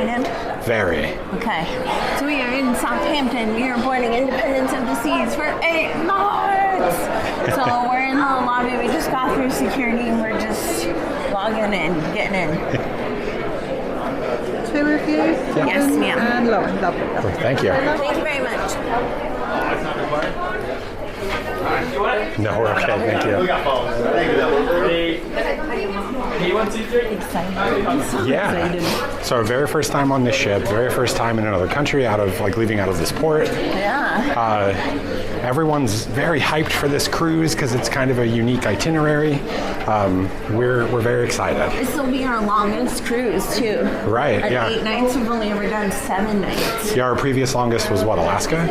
excited? Very. Okay. So we are in Southampton. We are boarding Independence of the Seas for 8 months. So we're in the lobby. We just got through security and we're just logging in, getting in. Two of you? Yes, ma'am. And Lauren, lovely. Thank you. Thank you very much. No, we're okay. Thank you. Excited. Yeah. So our very first time on this ship, very first time in another country, leaving out of this port. Yeah. Everyone's very hyped for this cruise because it's kind of a unique itinerary. We're very excited. This will be our longest cruise too. Right. At Yeah. 8 nights, we've only ever done 7 nights. Yeah. Our previous longest was what, Alaska?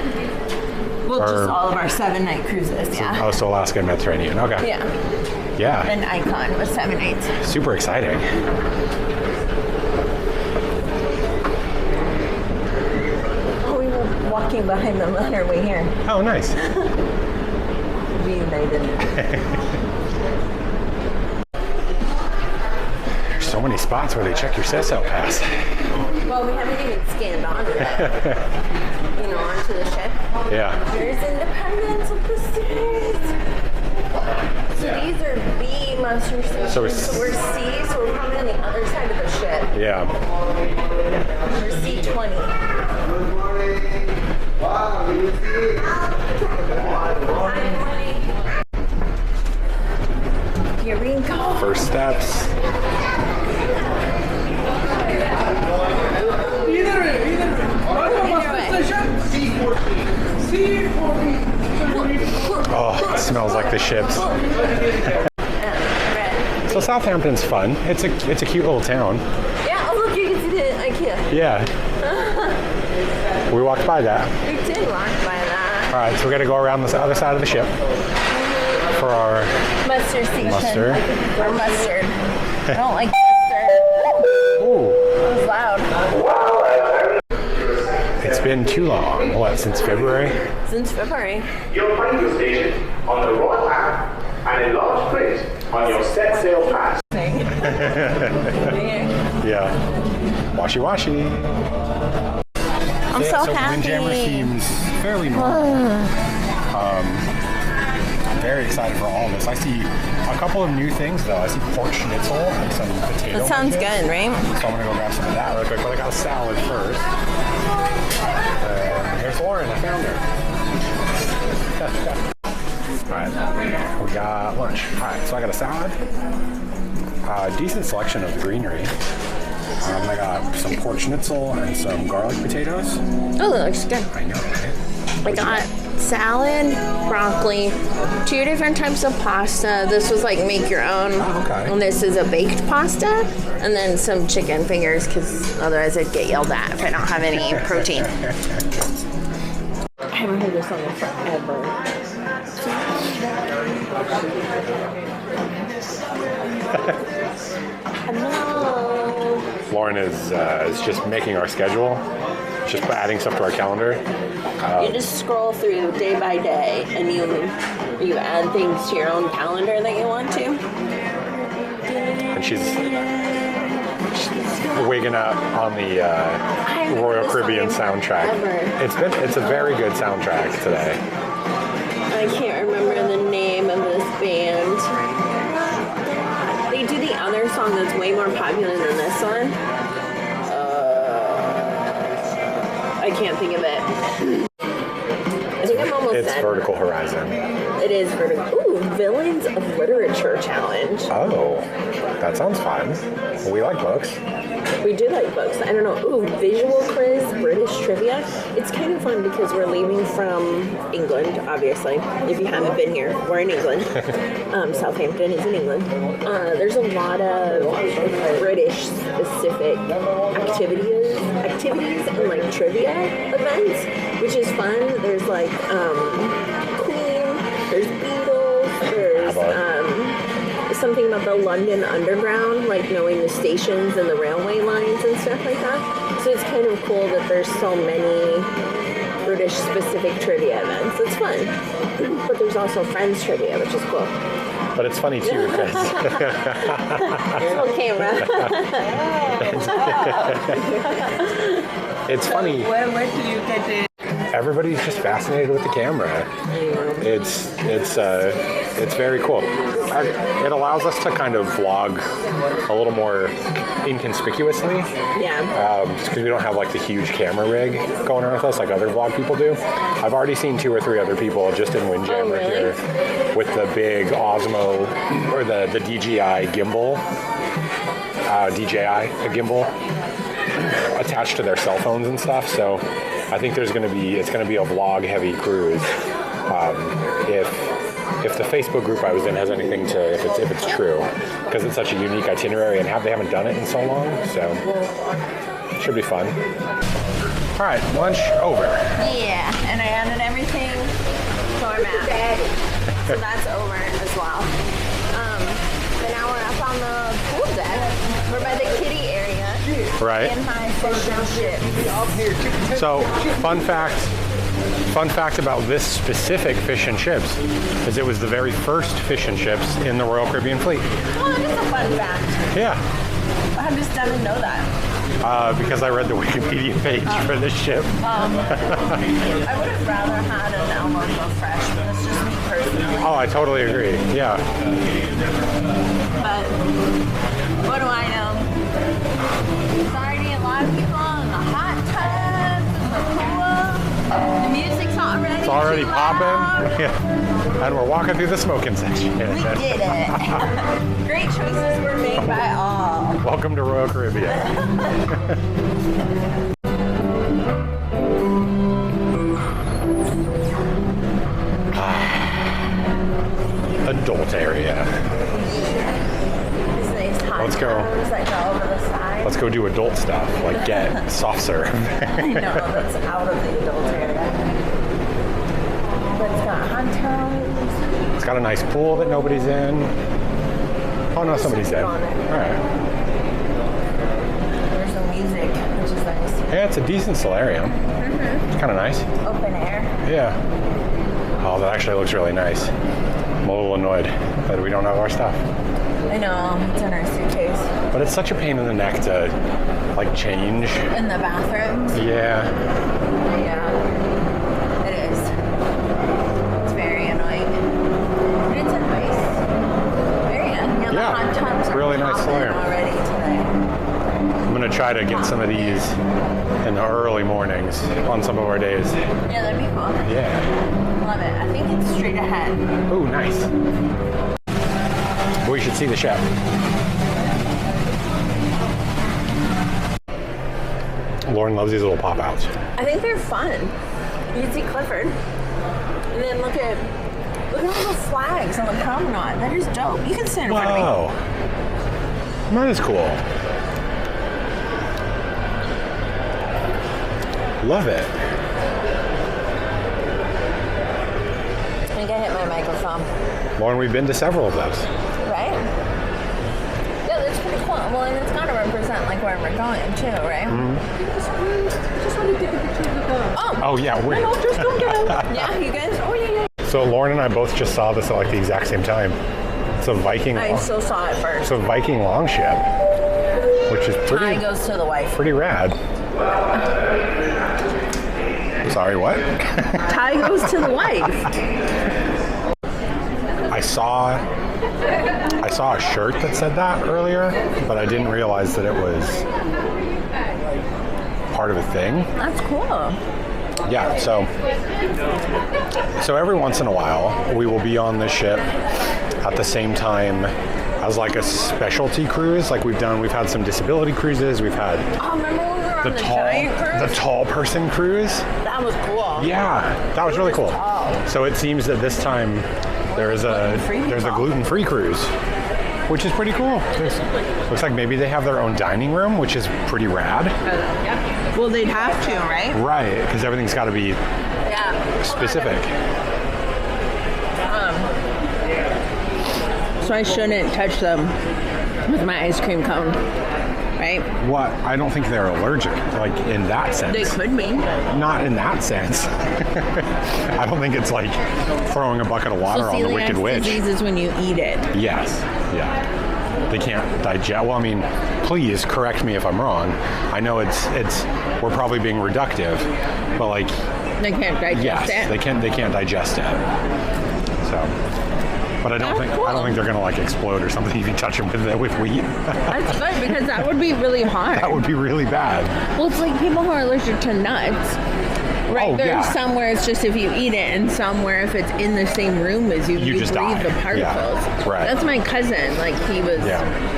Well, just all of our 7-night cruises. Yeah. Oh, so Alaska and Mediterranean. Okay. Yeah. Yeah. And Icon was 7 nights. Super exciting. We were walking behind them on our way here. Oh, nice. Reunited. There's so many spots where they check your SESO pass. Well, we haven't even scanned on yet. Onto the ship. Yeah. There's Independence of the Seas. So these are B muster stations. So we're C, so we're probably on the other side of the ship. Yeah. We're C20. Here we go. First steps. Oh, it smells like the ships. So Southampton's fun. It's a cute little town. Yeah, oh look, you can see the IKEA. Yeah. We walked by that. We did walk by that. All right, so we're gonna go around the other side of the ship for our Mustard station. Mustard. Or mustard. I don't like mustard. Ooh. It was loud. It's been too long. What, since February? Since February. Your radio station on the Royal app and in large print on your set sail pass. Yeah. Washy washy. I'm so happy. Windjammer seems fairly normal. I'm very excited for all of this. I see a couple of new things though. I see pork schnitzel and some potato. That sounds wedges. good, right? So I'm gonna go grab some of that real quick. But I got a salad first. There's Lauren. I found her. All right, we got lunch. All right, so I got a salad. Decent selection of greenery. I got some pork schnitzel and some garlic potatoes. Oh, that looks good. I know, right? I got salad, broccoli, 2 different types of pasta. This was like make your own. Oh, okay. And this is a baked pasta. And then some chicken fingers because otherwise I'd get yelled at if I don't have any protein. I haven't heard this song in forever. Hello. Lauren is just making our schedule. Just adding stuff to our calendar. You just scroll through day by day and you add things to your own calendar that you want to. And she's wigging up on the Royal Caribbean soundtrack. It's a very good soundtrack today. I can't remember the name of this band. They do the other song that's way more popular than this one. I can't think of it. I think I'm almost It's done. Vertical Horizon. It is vertical. Ooh, Villains of Literature Challenge. Oh, that sounds fun. We like books. We do like books. I don't know. Ooh, visual quiz, British trivia. It's kind of fun because we're leaving from England, obviously. If you haven't been here, we're in England. Southampton is in England. There's a lot of British-specific activities and like trivia events, which is fun. There's like Queen, there's Beatles, there's something about the London Underground, like knowing the stations and the railway lines and stuff like that. So it's kind of cool that there's so many British-specific trivia events. It's fun. But there's also Friends trivia, which is cool. But it's funny too because Little camera. it's funny. Where do you get it? Everybody's just fascinated with the camera. It's very cool. It allows us to kind of vlog a little more inconspicuously. Yeah. Just because we don't have like the huge camera rig going around with us like other vlog people do. I've already seen 2 or 3 other people just in Windjammer here with the big Osmo or the DJI gimbal, gimbal attached to their cell phones and stuff. So I think it's going to be a vlog heavy cruise. If the Facebook group I was in has anything to, if it's true, because it's such a unique itinerary and they haven't done it in so long, so it should be fun. All right, lunch over. Yeah, and I added everything to our map. So that's over as well. But now we're up on the pool deck. We're by the kiddie area. Right. In my fish and chips. So, fun fact about this specific fish and chips is it was the very first fish and chips in the Royal Caribbean fleet. Well, that is a fun fact. Yeah. I just didn't know that. Because I read the Wikipedia page for this ship. I would have rather had an Almoco fresh, but it's just me personally. Oh, I totally agree. Yeah. But what do I know? There's already a lot of people in the hot tubs, in the pool. The music's already It's already too loud. popping. Yeah. And we're walking through the smoking section. We did it. Great choices were made by all. Welcome to Royal Caribbean. Adult area. This nice hot Let's go. tubs that go over the side. Let's go do adult stuff, like get soft serve. I know, that's out of the adult area. But it's got hot tubs. It's got a nice pool that nobody's in. Oh no, somebody's in. All right. There's some music, which is nice. Yeah, it's a decent solarium. It's kind of nice. Open air. Yeah. Oh, that actually looks really nice. I'm a little annoyed that we don't have our stuff. I know, it's in our suitcase. But it's such a pain in the neck to, like, change. In the bathrooms? Yeah. Yeah. It is. It's very annoying. But it's a nice area. Yeah, the hot tubs are really nice popping solarium. already today. I'm going to try to get some of these in the early mornings on some of our days. Yeah, that'd be cool. Yeah. Love it. I think it's straight ahead. Oh, nice. We should see the ship. Lauren loves these little pop-outs. I think they're fun. You can see Clifford. And then look at all the flags on the promenade. That is dope. You can stand in front of Wow. That is cool. Love it. me. I think I hit my microphone. Lauren, we've been to several of those. Right? Yeah, that's pretty cool. Well, and it's got to represent like where we're going too, right? Just want to take a picture with the... Oh, yeah. We're... No, just don't get out. Yeah, you guys? Oh, yeah. So Lauren and I both just saw this at like the exact same time. It's a Viking. I still saw it first. It's a Viking longship, which is Tie goes to the wife. pretty rad. Sorry, what? Tie goes to the wife. I saw a shirt that said that earlier, but I didn't realize that it was part of a thing. That's cool. Yeah, so every once in a while we will be on the ship at the same time as like a specialty cruise. Like we've had some disability cruises. We've had Oh, remember when we were on the giant cruise? the tall person cruise. That was cool. Yeah, that was really cool. tall. So it seems that this time there's a gluten-free cruise, which is pretty cool. Looks like maybe they have their own dining room, which is pretty rad. Well, they'd have to, right? Right, because everything's got to be Yeah. specific. So I shouldn't touch them with my ice cream cone, right? What? I don't think they're allergic, like in that sense. They could be. Not in that sense. I don't think it's like throwing a bucket of water on the Wicked Witch. Disease is when you eat it. Yes. Yeah. They can't digest. Well, I mean, please correct me if I'm wrong. I know we're probably being reductive, but like they can't digest it. They can't digest it. So. But I don't think they're gonna like explode or something if you touch them with wheat. That's good because that would be really hard. That would be really bad. Well, it's like people who are allergic to nuts. Right, Oh, there's yeah. some where it's just if you eat it, and some where if it's in the same room as you, you just breathe die. the particles. Yeah. Right. That's my cousin. Like he was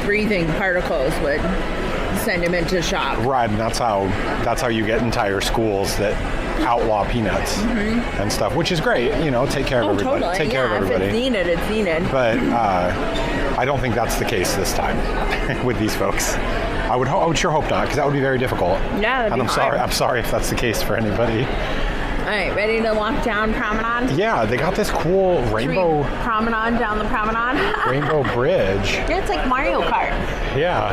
breathing particles would send him into shock. Right, and that's how you get entire schools that outlaw peanuts and stuff, which is great. You know, take care of everybody. Totally. Take care of everybody. If it's needed, it's needed. But I don't think that's the case this time with these folks. I would sure hope not, because that would be very difficult. Yeah, and I'm sorry if that's the case for anybody. All right, ready to walk down Promenade? Yeah, they got this cool rainbow promenade down the Promenade. rainbow bridge. Yeah, it's like Mario Kart. Yeah.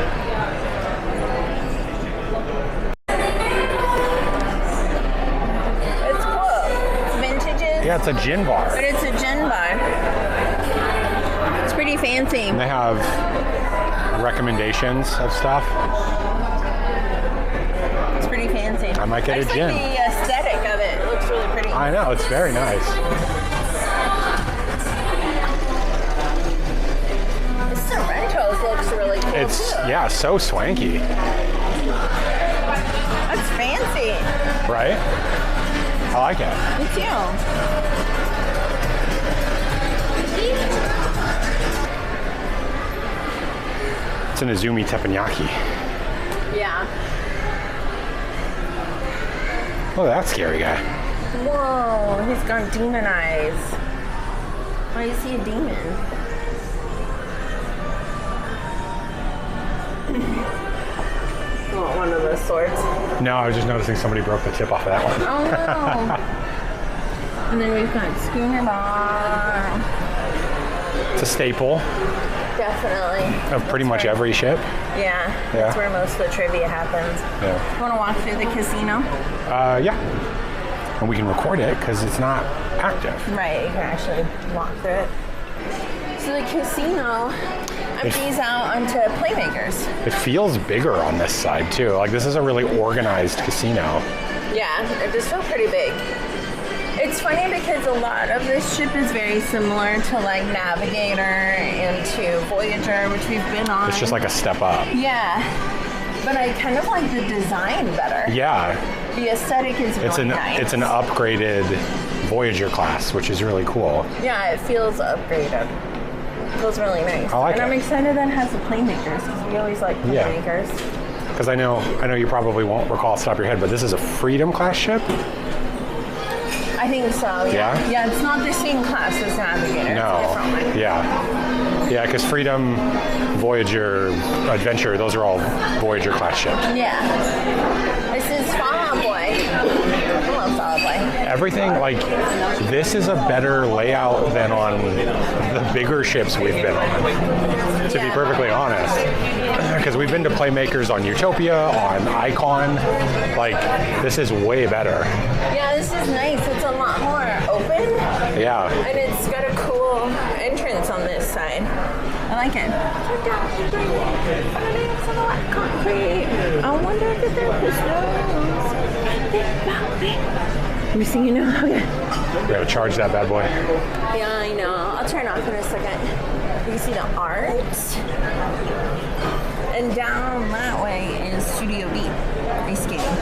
It's cool. It's vintages. Yeah, it's a gin bar. But it's a gin bar. It's pretty fancy. And they have recommendations of stuff. It's pretty fancy. I might get a gin. Like the aesthetic of it. It looks really pretty. I know, it's very nice. The Sorrento's looks really cool It's too. so swanky. That's fancy. Right? I like it. Me too. It's an Izumi teppanyaki. Yeah. Oh, that scary guy. Whoa, he's got demon eyes. Why is he a demon? Oh, one of those swords. No, I was just noticing somebody broke the tip off of that one. Oh no. And then we've got Schooner Bar. It's a staple Definitely. of pretty much every ship. Yeah, that's where most of the trivia happens. Yeah. You want to walk through the casino? Yeah. And we can record it because it's not active. Right, you can actually walk through it. So the casino empties out onto Playmakers. It feels bigger on this side too. Like this is a really organized casino. Yeah, it does feel pretty big. It's funny because a lot of this ship is very similar to like Navigator and to Voyager, which we've been on. It's just like a step up. Yeah, but I kind of like the design better. Yeah. The aesthetic is really nice. It's an upgraded Voyager class, which is really cool. Yeah, it feels upgraded. It feels really nice. I like and it. I'm excited that it has the Playmakers because we always like Playmakers. Because I know you probably won't recall off the top of your head, but this is a Freedom class ship. I think so. Yeah? Yeah, it's not the same class as Navigator. No. It's a different one. Yeah, because Freedom, Voyager, Adventure, those are all Voyager class ships. Yeah. This is Fall Out Boy. I love Fall Out Boy. Everything, like, this is a better layout than on the bigger ships we've been on, to be perfectly honest. Because we've been to Playmakers on Utopia, on Icon. Like, this is way better. Yeah, this is nice. It's a lot more open. Yeah. And it's got a cool entrance on this side. I like it. Concrete. I wonder if they're pistols. You see, you know? Okay. We gotta charge that bad boy. Yeah, I know. I'll turn off in a second. You can see the art. And down that way is Studio B, ice skating.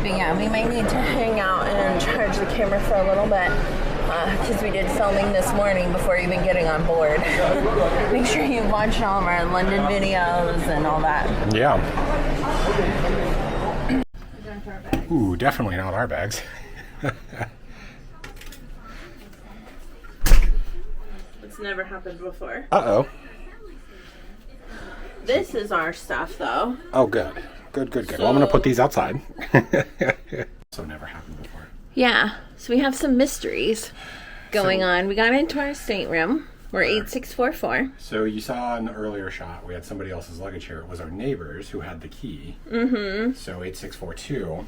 But yeah, we might need to hang out and charge the camera for a little bit because we did filming this morning before even getting on board. Make sure you watch all of our London videos and all that. Yeah. Ooh, definitely not our bags. It's never happened before. Uh-oh. This is our stuff, though. Oh, good. Good. Well, I'm going to put these outside. So never happened before. Yeah, so we have some mysteries going on. We got into our stateroom. We're 8644. So you saw in the earlier shot, we had somebody else's luggage here. It was our neighbors who had the key. So 8642.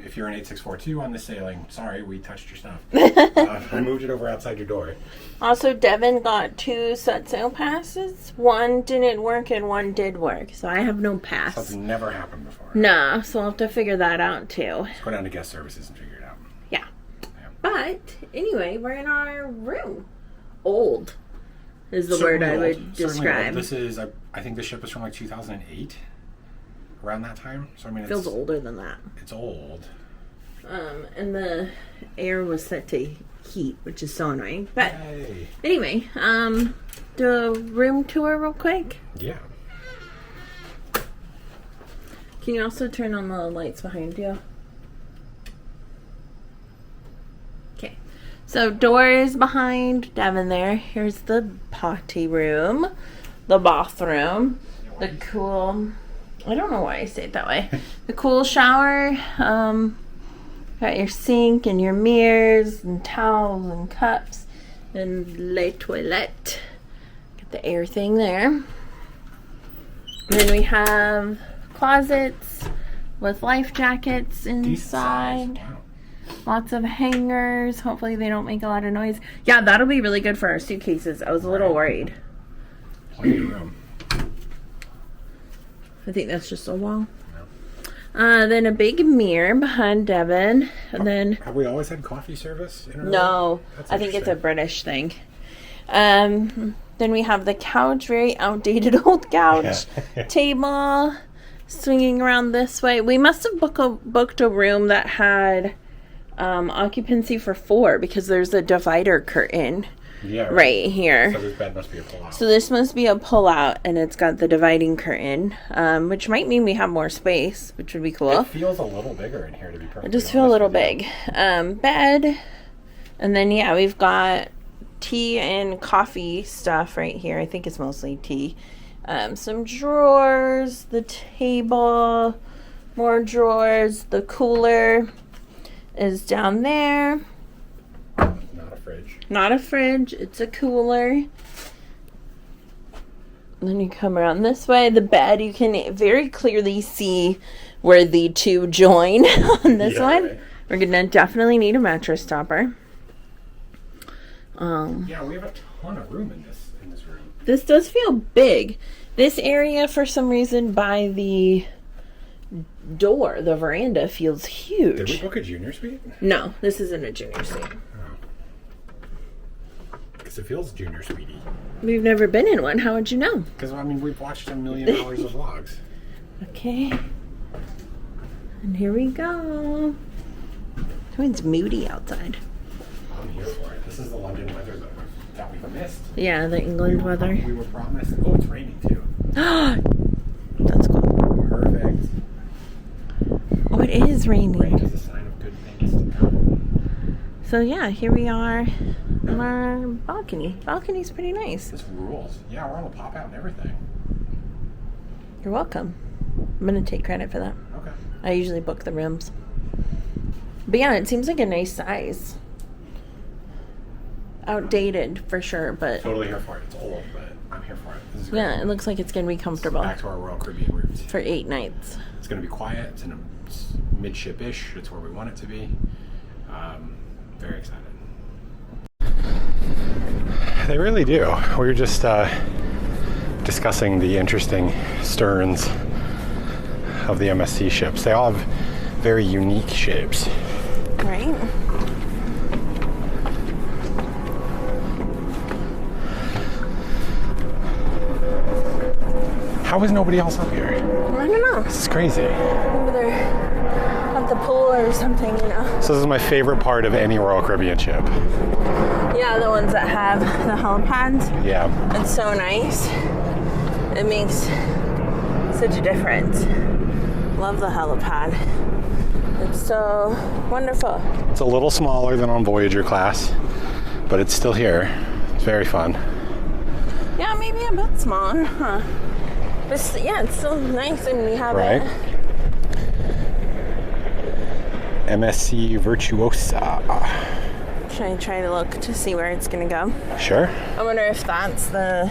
If you're in 8642 on the sailing, sorry, we touched your stuff. I moved it over outside your door. Also, Devin got 2 set sail passes. One didn't work and one did work. So I have no pass. That's never happened before. No, so I'll have to figure that out too. Go down to guest services and figure it out. Yeah. But anyway, we're in our room. Old is the word I would describe. This is, I think the ship was from like 2008. Around that time. So I mean, it feels older than that. It's old. And the air was set to heat, which is so annoying. But Yay. Anyway, do a room tour real quick. Yeah. Can you also turn on the lights behind you? Okay. So doors behind Devin there. Here's the potty room, the bathroom, the cool. I don't know why I say it that way. The cool shower. Got your sink and your mirrors and towels and cups and le toilette. Got the air thing there. And then we have closets with life jackets inside. Wow. Lots of hangers. Hopefully they don't make a lot of noise. Yeah, that'll be really good for our suitcases. I was a little worried. Plenty of room. I think that's just a wall. Then a big mirror behind Devin. And then... Have we always had coffee service in our No. room? That's I think it's a interesting. British thing. Then we have the couch. Very outdated old couch. Table. Swinging around this way. We must have booked a room that had occupancy for 4 because there's a divider curtain. Yeah, right here. So this bed must be a pull-out. So this must be a pull-out, and it's got the dividing curtain, which might mean we have more space, which would be cool. It feels a little bigger in here, to be perfectly It does feel a honest little with you. big. Bed, and then yeah, we've got tea and coffee stuff right here. I think it's mostly tea. Some drawers, the table, more drawers. The cooler is down there. Not a fridge. Not a fridge, it's a cooler. And then you come around this way. The bed, you can very clearly see where the two join on this one. Right. We're gonna definitely need a mattress topper. Yeah, we have a ton of room in this room. This does feel big. This area, for some reason, by the door, the veranda, feels huge. Did we book a junior suite? No, this isn't a junior suite. Because it feels junior suite-y. We've never been in one. How would you know? Because, I mean, we've watched $1 million of vlogs. Okay. And here we go. It's moody outside. I'm here for it. This is the London weather that we missed. Yeah, the England weather. We were promised. Oh, it's raining too. That's cool. Perfect. Oh, it is Rain raining. is a sign of good things to come. So yeah, here we are on our balcony. Balcony's pretty nice. This rules. Yeah, we're on the pop out and everything. You're welcome. I'm gonna take credit for that. Okay. I usually book the rooms. But yeah, it seems like a nice size. Outdated for sure, but Totally here for it. It's old, but I'm here for it. This is great. yeah, it looks like it's gonna be comfortable Back to our Royal Caribbean roots. for 8 nights. It's going to be quiet. It's in a midship-ish. It's where we want it to be. Very excited. They really do. We were just discussing the interesting sterns of the MSC ships. They all have very unique shapes. Right? How is nobody else up here? I don't know. This is crazy. Maybe they're at the pool or something, you know. So this is my favorite part of any Royal Caribbean ship. Yeah, the ones that have the helipads. Yeah. It's so nice. It makes such a difference. Love the helipad. It's so wonderful. It's a little smaller than on Voyager class, but it's still here. It's very fun. Yeah, maybe a bit smaller, huh? But yeah, it's still nice, and we have Right. it. MSC Virtuosa. Should I try to look to see where it's gonna go? Sure. I wonder if that's the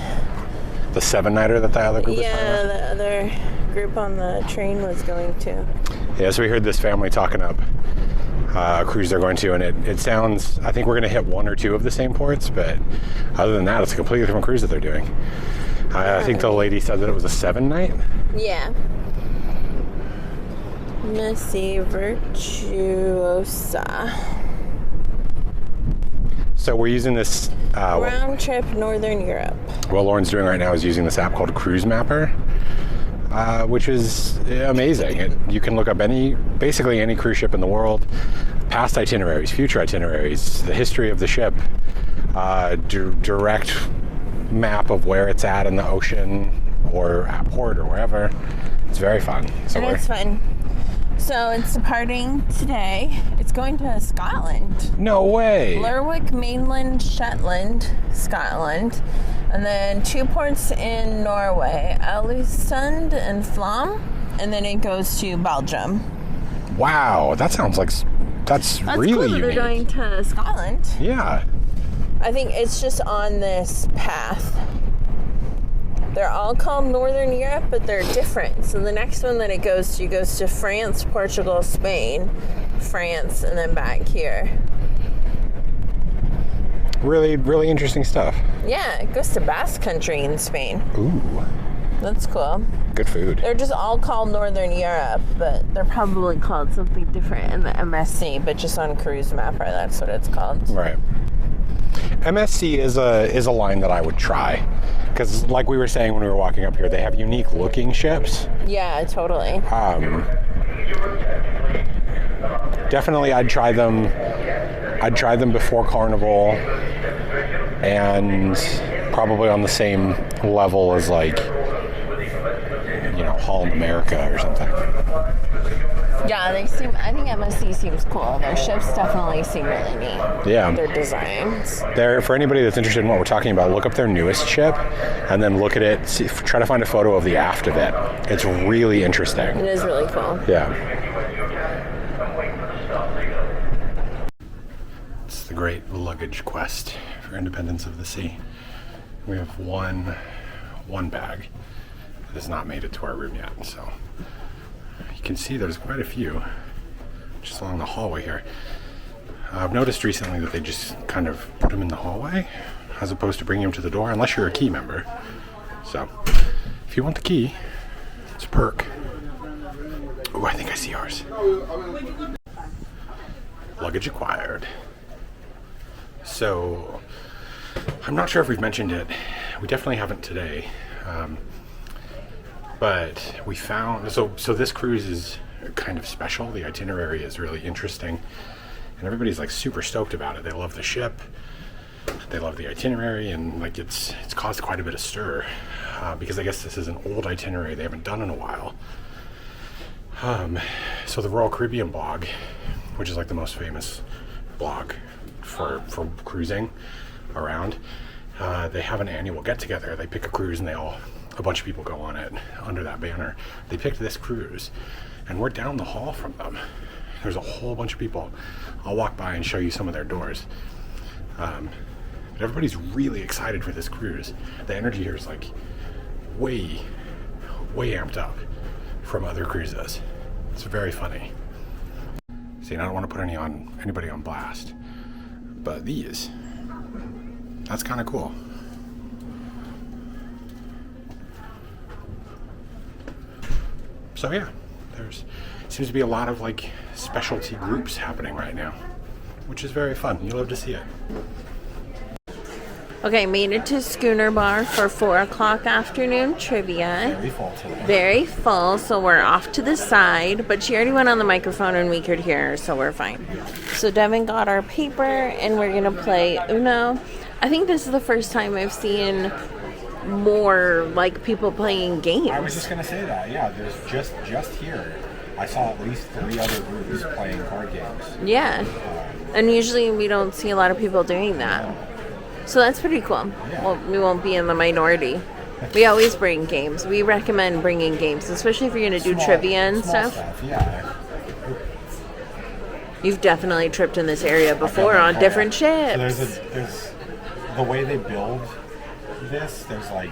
7-nighter that the other group was talking about? the other group on the train was going to. Yeah, so we heard this family talking up a cruise they're going to, and it sounds, I think we're going to hit 1 or 2 of the same ports, but other than that, it's a completely different cruise that they're doing. I think the lady said that it was a 7-night. Yeah. Messi Virtuosa. So we're using this... Round trip Northern Europe. what Lauren's doing right now is using this app called Cruise Mapper, which is amazing. You can look up basically any cruise ship in the world, past itineraries, future itineraries, the history of the ship, direct map of where it's at in the ocean or at port or wherever. It's very fun. So it's fun. So it's departing today. It's going to Scotland. No way. Lerwick, mainland Shetland, Scotland. And then 2 ports in Norway, Aalesund and Flam. And then it goes to Belgium. Wow, that's really cool that unique. they're going to Scotland. Yeah. I think it's just on this path. They're all called Northern Europe, but they're different. So the next one that it goes to France, Portugal, Spain, France, and then back here. Really, really interesting stuff. Yeah, it goes to Basque Country in Spain. Ooh. That's cool. Good food. They're just all called Northern Europe, but they're probably called something different in the MSC, but just on Cruise Mapper, that's what it's called. Right. MSC is a line that I would try, because like we were saying when we were walking up here, they have unique looking ships. Yeah, totally. Definitely, I'd try them before Carnival, and probably on the same level as like, Holland America or something. Yeah, I think MSC seems cool. Their ships definitely seem really neat. Yeah. Their designs. For anybody that's interested in what we're talking about, look up their newest ship and then look at it, try to find a photo of the aft of it. It's really interesting. It is really cool. Yeah. It's the great luggage quest for Independence of the Sea. We have one bag that has not made it to our room yet, so you can see there's quite a few just along the hallway here. I've noticed recently that they just kind of put them in the hallway as opposed to bringing them to the door, unless you're a key member. So if you want the key, it's a perk. Oh, I think I see ours. Luggage acquired. So I'm not sure if we've mentioned it. We definitely haven't today. But we found, so this cruise is kind of special. The itinerary is really interesting, and everybody's like super stoked about it. They love the ship, they love the itinerary, and like it's caused quite a bit of stir because I guess this is an old itinerary they haven't done in a while. So the Royal Caribbean blog, which is like the most famous blog for cruising around, they have an annual get-together. They pick a cruise and a bunch of people go on it under that banner. They picked this cruise, and we're down the hall from them. There's a whole bunch of people. I'll walk by and show you some of their doors. But everybody's really excited for this cruise. The energy here is like way amped up from other cruises. It's very funny. See, and I don't want to put anybody on blast, but that's kind of cool. So yeah, seems to be a lot of like specialty groups happening right now, which is very fun. You love to see it. Okay, made it to Schooner Bar for 4 o'clock afternoon trivia. Very full today. Very full, so we're off to the side, but she already went on the microphone and we could hear her, so we're fine. So Devin got our paper and we're gonna play Uno. I think this is the first time I've seen more like people playing games. I was just gonna say that. Yeah, there's just here, I saw at least 3 other groups playing card games. Yeah, and usually we don't see a lot of people doing that. So that's pretty cool. Yeah. Well, we won't be in the minority. We always bring games. We recommend bringing games, especially if you're going to do trivia and stuff. Yeah. You've definitely tripped in this area before on different ships. So there's the way they build this. There's like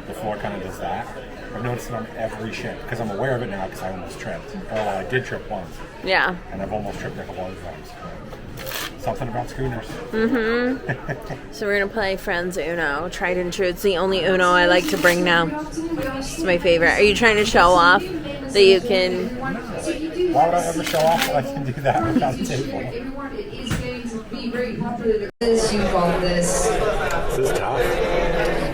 the floor kind of does that. I've noticed it on every ship because I'm aware of it now because I almost tripped. Oh, well, I did trip once. Yeah. And I've almost tripped a couple other times. Something about schooners. So we're gonna play Friends Uno. Tried and true. It's the only Uno I like to bring now. It's my favorite. Are you trying to show off that you can? Why would I ever show off that I can do that without a table? This is tough.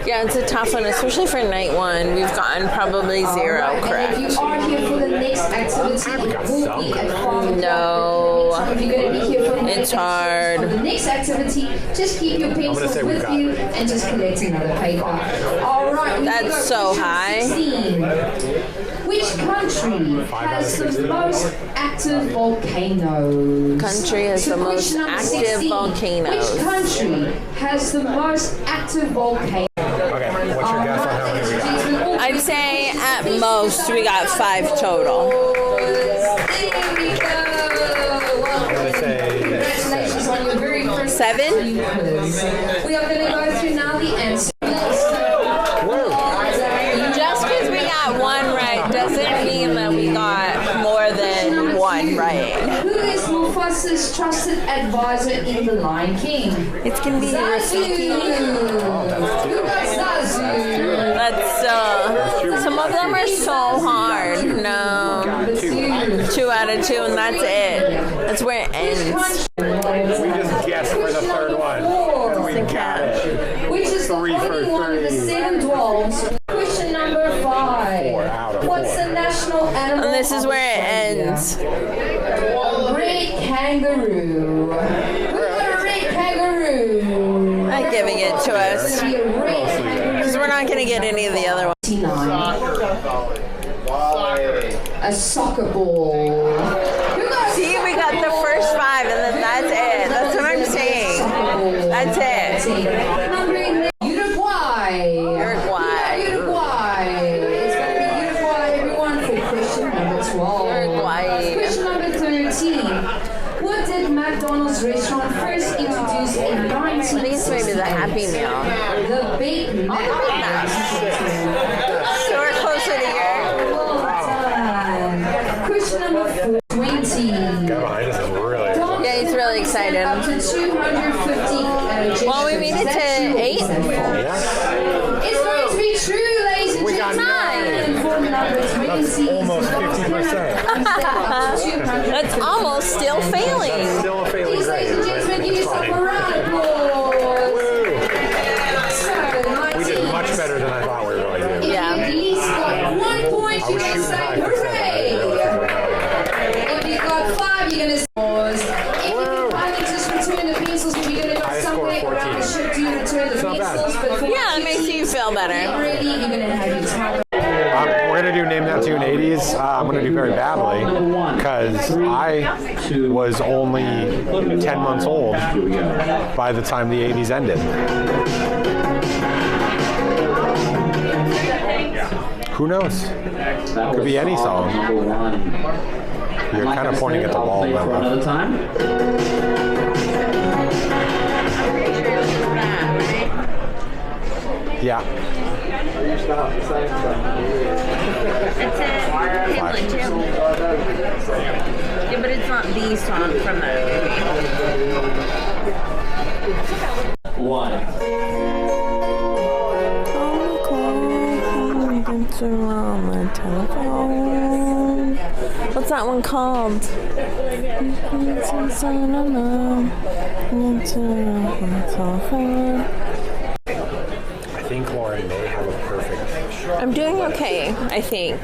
Yeah, it's a tough one, especially for night one. We've gotten probably 0 correct. And if you are here for the next activity, it will be at 5 No, If you're going to be here for the it's hard. For the next activity, just keep your pencils with you and just collect another paper. All right. That's so high. 16. Which country has the most active volcanoes? Country has the most Question number active 16. volcanoes. Which country has the most active volcanoes? Okay, what's your guess on how many we got? I'd say at most we got 5 total. There we go. I'm going to say Congratulations on your very first 7? quiz. We are going to go through now the answers. Just because we got 1 right doesn't mean that we got more than 1 right. Who is Mufasa's trusted advisor in The Lion King? It's gonna be Zazu. Who got Zazu? That's some of them are so hard. No, 2 out of 2, and that's it. That's where it ends. we just guessed for the third one. And we got it. Which is the 3 for only one of the 3. 7 dwells. Question number 5. 4 out of 4. What's the national animal? And this is of where it Australia? ends. Red kangaroo. We got a red kangaroo. Not giving it to us Be a red because we're not gonna get any of the other ones. 29. A soccer ball. Who got a See, we got the first 5, and then that's it. That's what I'm saying. That's it. Number 11. Uruguay. Uruguay. Uruguay. It's going to be Uruguay, everyone, for question number 12. Uruguay. Question number 13. What did McDonald's restaurant first introduce in 1960? I think it's maybe the Happy Meal. The Big Mac. So we're closer to your. Well done. Question number 20. Guy behind us is really Yeah, he's really excited. Up to 250 Well, we made it to 8. It's going to be true, ladies and We got gentlemen. For number 20. almost 50%. That's almost still failing. Still a failing Please, ladies and grade. gentlemen, give yourself a round of applause. So, We did much better than I thought we were going to do. If Yeah. you at least got 1 point, I you're was going to shooting say high for 7. hooray. If you got 5, you're going to say pause. If you can finally just return the pencils, you're going to go I scored somewhere around 14. the ship to return the not bad. pencils. But for Yeah, it makes you feel better. ready, you're going to have your time. We're going to do Name That Tune 80s. I'm going to do very badly because I was only 10 months old by the time the 80s ended. Who knows? Could be any song. You're kind of pointing at the wall, another time. Yeah. It's a Hamlet too. Yeah, but it's not the song from that movie. 1. What's that one called? I think Lauren may have a perfect. I'm doing okay, I think.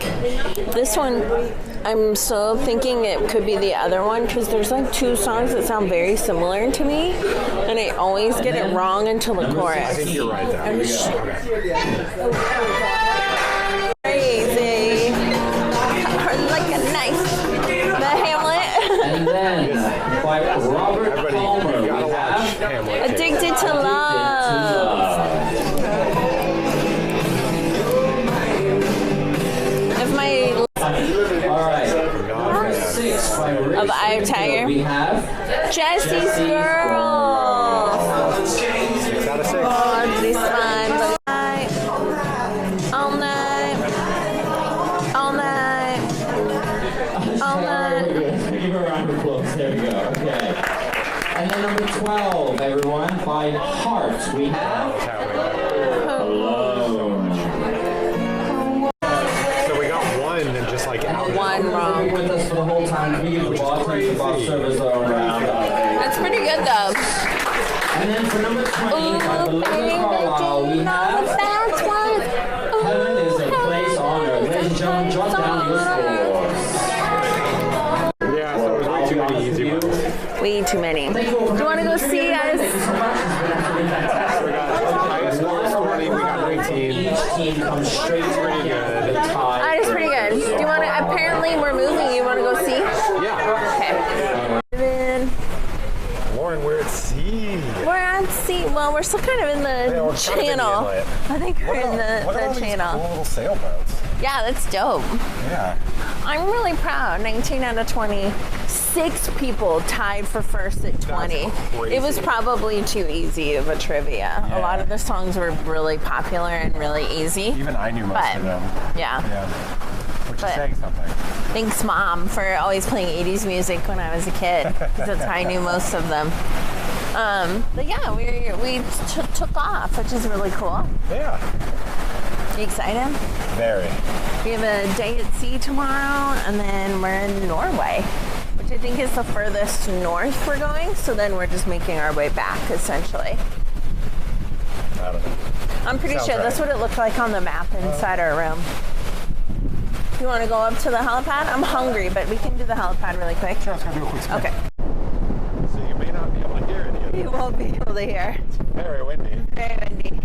This one, I'm still thinking it could be the other one because there's like 2 songs that sound very similar to me, and I always get it wrong until the I chorus. think you're right though. Crazy. Like a knife. The Hamlet. And then by Robert Everybody, Palmer, you we gotta watch have Hamlet. Addicted to Love. If my All right. Number 6 of Eye of Tiger. We have Jesse's Girl. 6 out of 6. Oh, this one. All night. All night. All night. Give her a round of applause. There we go. Okay. And then number 12, everyone, by Heart. We have Alone. So we got one and just like out. One wrong. With us for the whole time. We give the boss service all around. That's pretty good though. And then for number 20, by Belinda Carlisle, we have Heaven is a Place on Earth. Ladies and gentlemen, drop down your scores. Yeah, so it was way too many easy ones. Way too many. Do you want to go see us? We got highest score is 20, we got 19. Each team comes straight Pretty good. That is pretty good. Do you want to? Apparently, we're moving. You want to go see? Yeah. Okay. Lauren, we're at sea. We're at sea. Well, we're still kind of in the channel. I think we're in the channel. Cool little sailboats. Yeah, that's dope. Yeah. I'm really proud. 19 out of 20. 6 people tied for first at 20. crazy. It was probably too easy of a trivia. Yeah. A lot of the songs were really popular and really easy. Even I knew most of them. Yeah. Yeah. Which is But- saying something. Thanks, Mom, for always playing 80s music when I was a kid. 'Cause that's how I knew most of them. But yeah, we took off, which is really cool. Yeah. You excited? Very. We have a day at sea tomorrow, and then we're in Norway, which I think is the furthest north we're going. So then we're just making our way back, essentially. I don't know. I'm pretty Sounds sure that's right. what it looked like on the map inside our room. You want to go up to the helipad? I'm hungry, but we can do the helipad really quick. Sure, let's go do a quick spin. Okay. So you may not be able to hear any of it. You won't be able to hear. It's very windy. Very windy.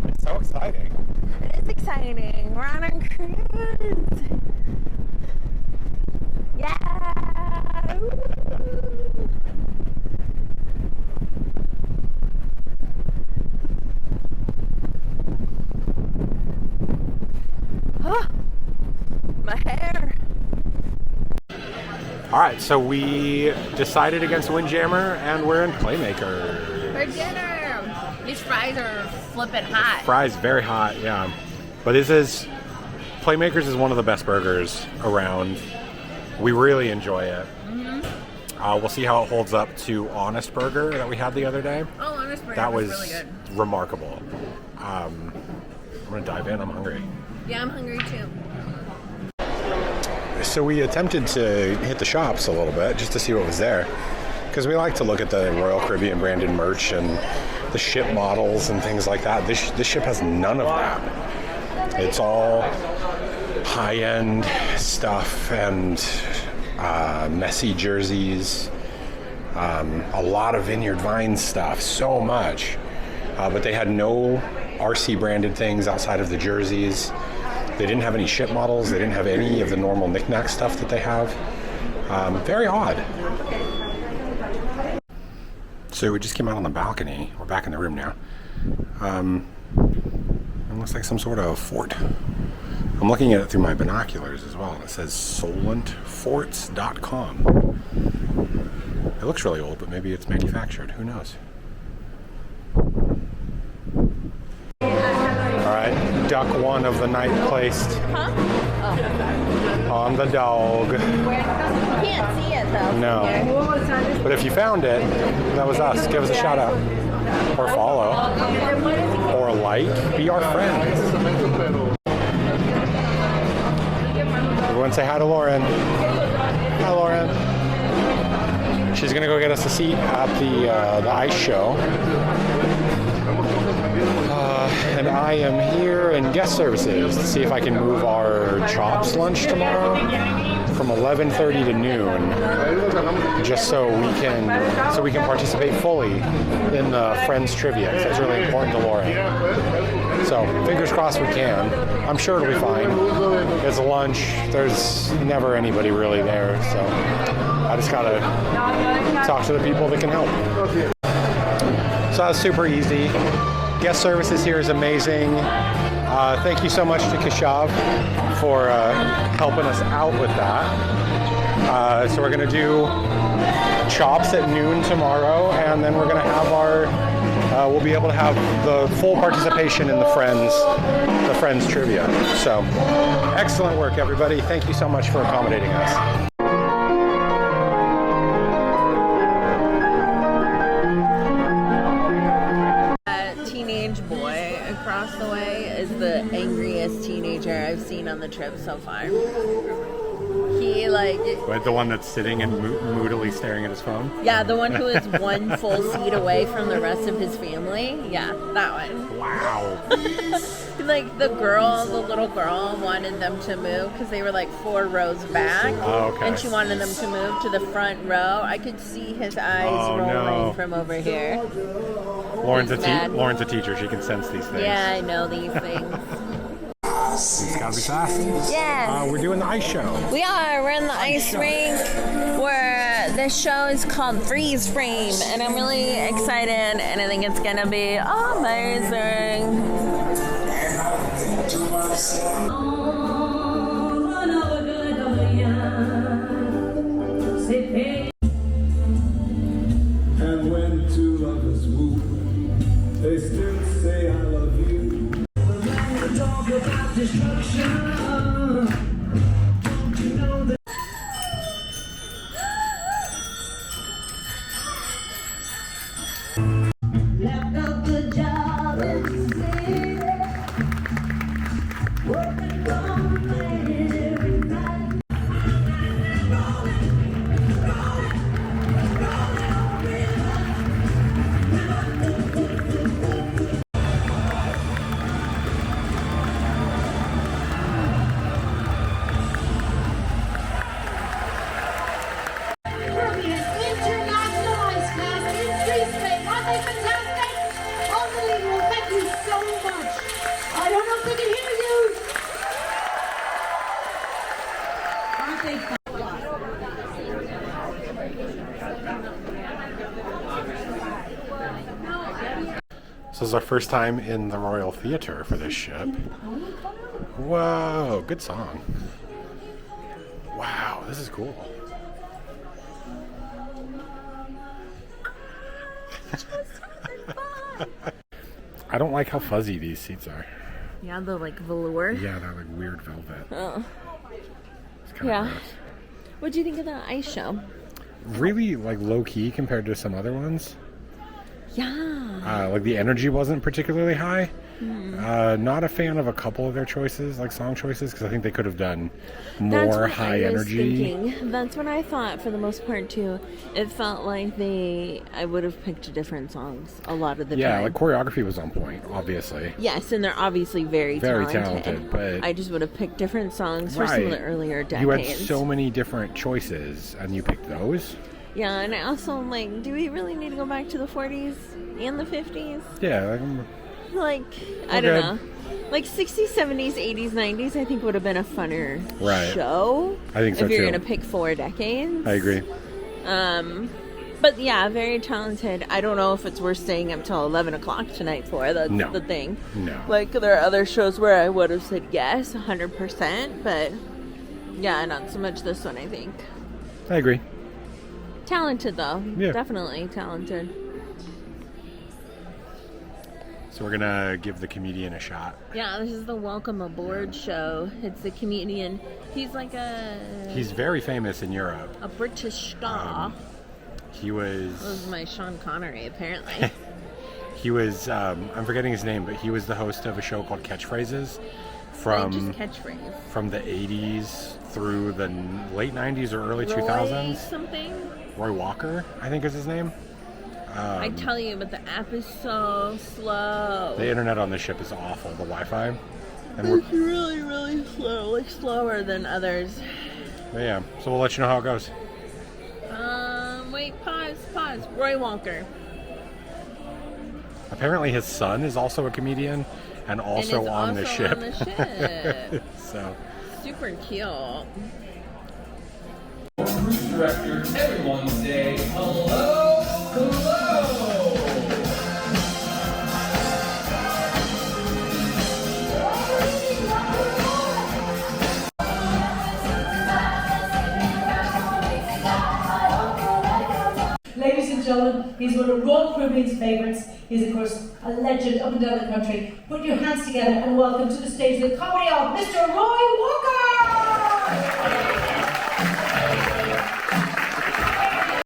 It's so exciting. It is exciting. We're on a cruise. Yeah. Ooh. Oh, my hair. All right, so we decided against Windjammer, and we're in Playmakers. For dinner. These fries are flipping hot. Fries very hot, yeah. But Playmakers is one of the best burgers around. We really enjoy it. We'll see how it holds up to Honest Burger that we had the other day. Oh, Honest Burger That was really good. remarkable. I'm gonna dive in. I'm hungry. Yeah, I'm hungry too. So we attempted to hit the shops a little bit just to see what was there, because we like to look at the Royal Caribbean branded merch and the ship models and things like that. This ship has none of that. It's all high-end stuff and messy jerseys, a lot of Vineyard Vines stuff, so much. But they had no RC branded things outside of the jerseys. They didn't have any ship models. They didn't have any of the normal knickknack stuff that they have. Very odd. So we just came out on the balcony. We're back in the room now. It looks like some sort of fort. I'm looking at it through my binoculars as well. It says solentforts.com. It looks really old, but maybe it's manufactured. Who knows? All right, duck one of the night placed on the dog. You can't see it though. No. But if you found it, that was us. Give us a shout out. Or follow. Or like. Be our friends. Everyone say hi to Lauren. Hi, Lauren. She's going to go get us a seat at the ice show. And I am here in guest services to see if I can move our chops lunch tomorrow from 11:30 to noon, just so we can participate fully in the Friends trivia. 'Cause that's really important to Lauren. So fingers crossed we can. I'm sure it'll be fine. It's a lunch. There's never anybody really there, so I just gotta talk to the people that can help. So that's super easy. Guest services here is amazing. Thank you so much to Keshav for helping us out with that. So we're gonna do chops at noon tomorrow, and then we're gonna have our we'll be able to have the full participation in the Friends trivia. So excellent work, everybody. Thank you so much for accommodating us. Teenage boy across the way is the angriest teenager I've seen on the trip so far. He Wait, the one that's sitting and moodily staring at his phone? Yeah, the one who is one full seat away from the rest of his family. Yeah, that one. Wow. Like the little girl wanted them to move because they were like 4 rows back. Oh, okay. And she wanted them to move to the front row. I could see his eyes rolling from over here. Lauren's a teacher. She can sense these things. Yeah, I know these things. It's gotta be fast. Yeah. We're doing the ice show. We are. We're in the ice rink where the show is called Freeze Frame. And I'm really excited and I think it's gonna be amazing. And when two lovers woo, they still say I love you. Talk about destruction. Don't you know that? Left a good job in the city, working from late every night. So this is our first time in the Royal Theatre for this ship. Whoa, good song. Wow, this is cool. I don't like how fuzzy these seats are. Yeah, the velour. Yeah, they're like weird velvet. Oh. It's kind of gross. What do you think of the ice show? Really low key compared to some other ones. Yeah. The energy wasn't particularly high. Not a fan of a couple of their choices, song choices, because I think they could have done more high energy. That's what I thought for the most part too. It felt like I would have picked different songs a lot of the time. Yeah, choreography was on point, obviously. Yes, and they're obviously very talented. But I just would have picked different songs for some of the earlier decades. You had so many different choices, and you picked those. Yeah, and I also do we really need to go back to the 40s and the 50s? Yeah, I don't know. 60s, 70s, 80s, 90s, I think would have been a funner show. I think so if you're too. Going to pick 4 decades. I agree. But yeah, very talented. I don't know if it's worth staying up till 11 o'clock tonight for. That's the thing. No. There are other shows where I would have said yes, 100%, but yeah, not so much this one, I think. I agree. Talented though. Yeah. Definitely talented. So we're gonna give the comedian a shot. Yeah, this is the Welcome Aboard show. It's the comedian. He's He's very famous in Europe. A British star. He was... That was my Sean Connery, apparently. He was, I'm forgetting his name, but he was the host of a show called Catchphrases from just catchphrase. From the 80s through the late 90s or early 2000s. Something? Roy Walker, I think is his name. I tell you, but the app is so slow. The internet on this ship is awful, the Wi-Fi. And it's really, really slow, slower than others. But yeah, so we'll let you know how it goes. Wait, pause. Roy Walker. Apparently his son is also a comedian and also on the ship. So super cute. Director, everyone say hello. He's one of Royal Caribbean's favourites. He's, of course, a legend up and down the country. Put your hands together and welcome to the stage the comedy of Mr. Roy Walker!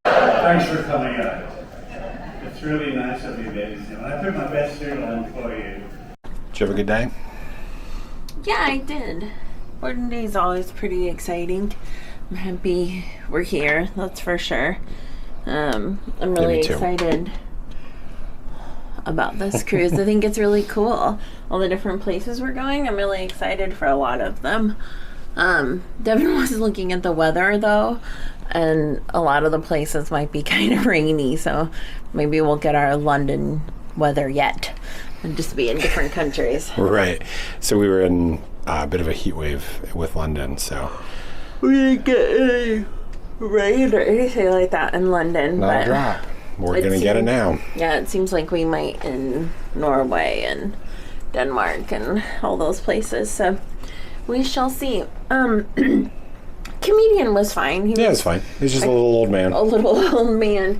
Thanks for coming out. It's really nice of you, ladies and gentlemen. I put my best suit on for you. Did you have a good day? Yeah, I did. Boarding Day is always pretty exciting. I'm happy we're here, that's for sure. I'm really excited about this cruise. I think it's really cool. All the different places we're going, I'm really excited for a lot of them. Devin was looking at the weather though, and a lot of the places might be kind of rainy, so maybe we'll get our London weather yet and just be in different countries. Right. So we were in a bit of a heat wave with London, so we didn't get any rain or anything like that in London. Not a drop. We're gonna get it now. Yeah, it seems like we might in Norway and Denmark and all those places. So we shall see. Comedian was fine. He was fine. He's just a little old man. A little old man.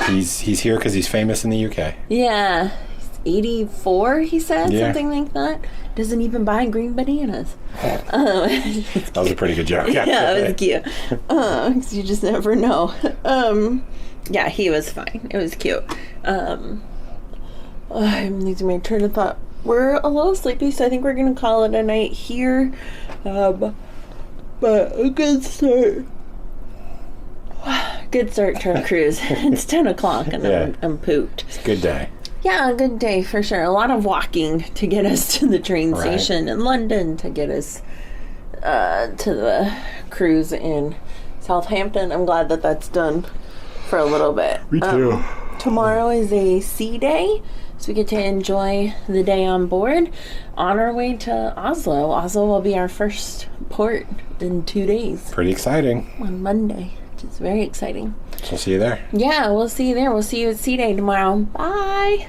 He's here because he's famous in the UK. Yeah. 84, he said, something like that. Doesn't even buy green bananas. That was a pretty good joke. Yeah, it was cute. 'Cause you just never know. Yeah, he was fine. It was cute. I'm losing my train of thought. We're a little sleepy, so I think we're gonna call it a night here. But a good start. Good start to our cruise. It's 10 o'clock and I'm pooped. It's a good day. Yeah, a good day for sure. A lot of walking to get us to the train station in London, to get us to the cruise in Southampton. I'm glad that that's done for a little bit. Me too. Tomorrow is a sea day, so we get to enjoy the day on board. On our way to Oslo. Oslo will be our first port in 2 days. Pretty exciting. On Monday, which is very exciting. So see you there. Yeah, we'll see you there. We'll see you at Sea Day tomorrow. Bye.